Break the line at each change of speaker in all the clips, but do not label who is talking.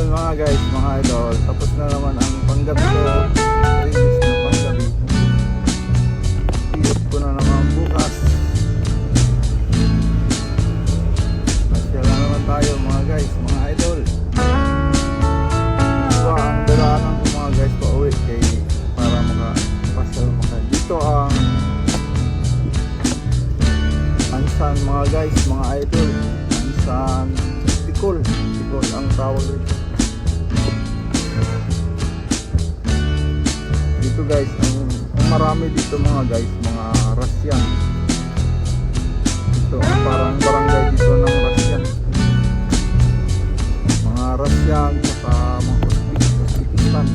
Ayun mga guys, mga idol, tapos na naman ang panggabi ko. Release na panggabi. Iyot ko na naman bukas. Masya na naman tayo mga guys, mga idol. Diba ang dalanan ko mga guys pa uwi kay para makapasal maka. Dito ang Ansan mga guys, mga idol. Ansan Tikol ang tawag dito. Dito guys, ang marami dito mga guys, mga Russian. Ito ang parang barangay dito ng Russian. Mga Russian saka mga Uzbekistan.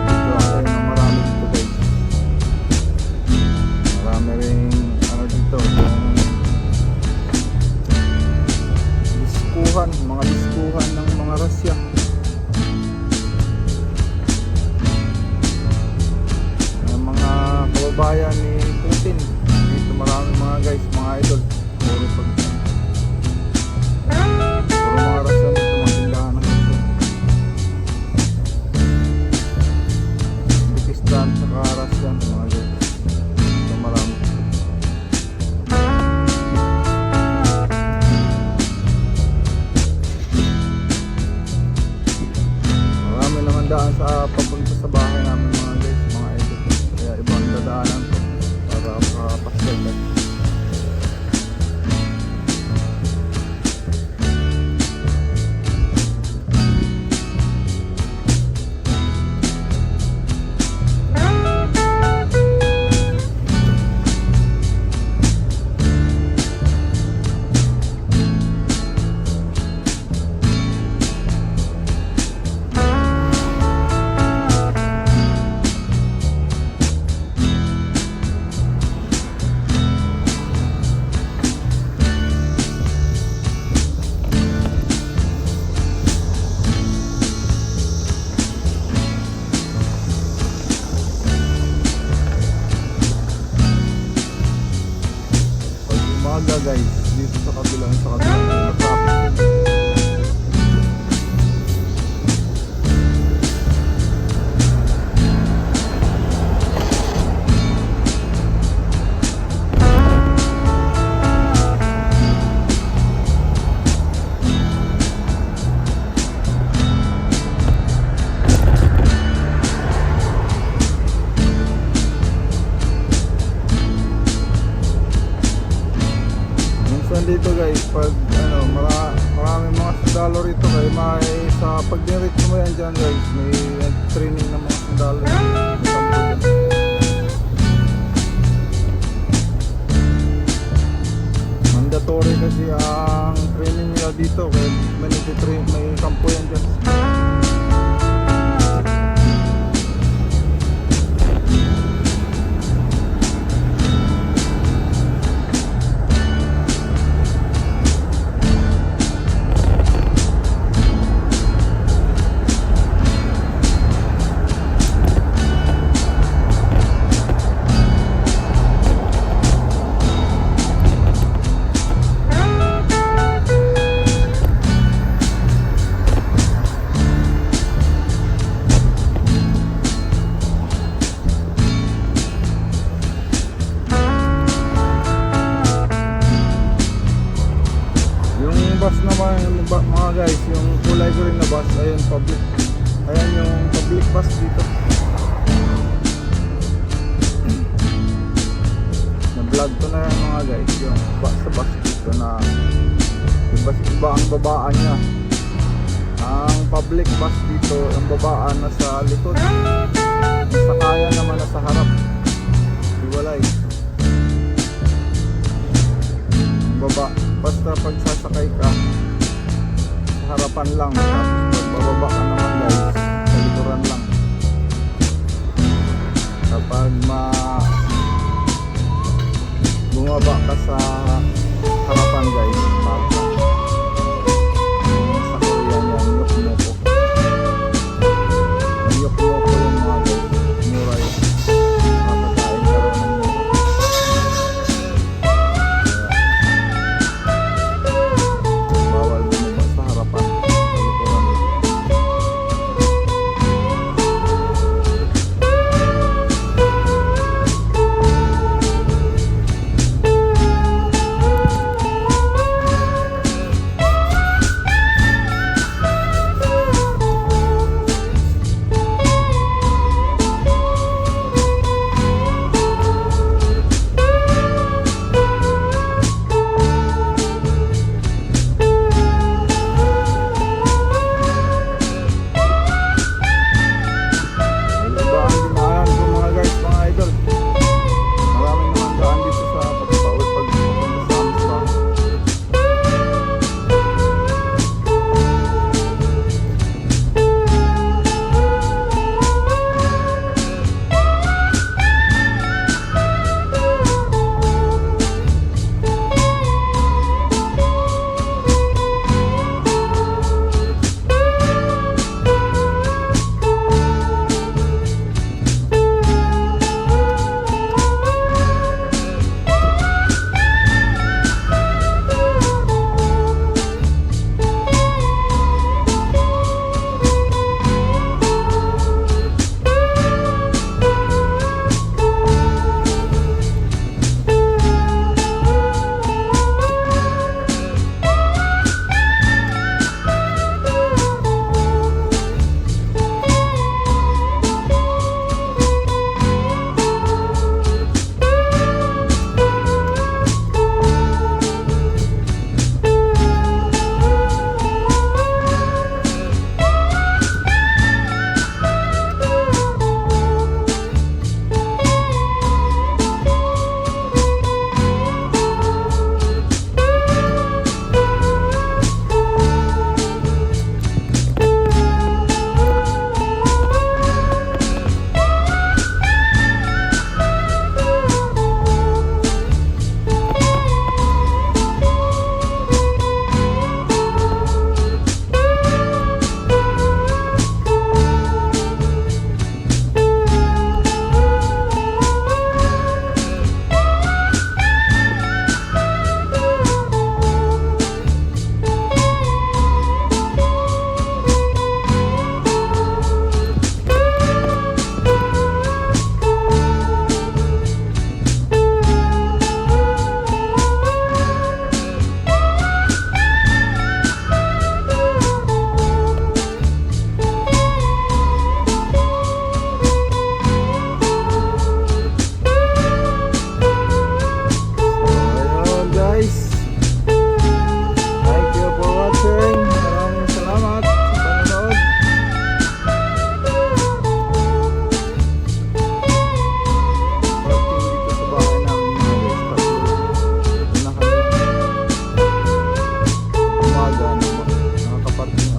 Dito ay marami dito guys. Marami rin dito yung mga diskuhan ng mga Russia. Ang mga kababayan ni Putin dito, marami mga guys, mga idol. Puro mga Russia dito, mga tindahan ng Russia. Uzbekistan saka Russia mga guys. Ito marami. Daan sa papunta sa bahay namin mga guys, mga idol. Kaya ibang dadaanan ko para makapasal guys. Guys, dito sa kabilang traffic. Dito guys, pag marami mga sundalo rito kay may sa pag-diretso mo yan dyan guys, may training ng mga sundalo. Mandatory kasi ang training nila dito kaya may kampo yan dyan. Bus naman mga guys, yung kulay green na bus, ayun public. Ayan yung public bus dito. Na-vlog ko na yan mga guys, yung bus dito na iba ang babaan niya. Ang public bus dito, ang babaan na sa likod. Ang sakayan naman na sa harap. Iwalay. Basta pag sasakay ka sa harapan lang, tapos pagbababa ka naman guys sa likuran lang. Kapag bumaba ka sa harapan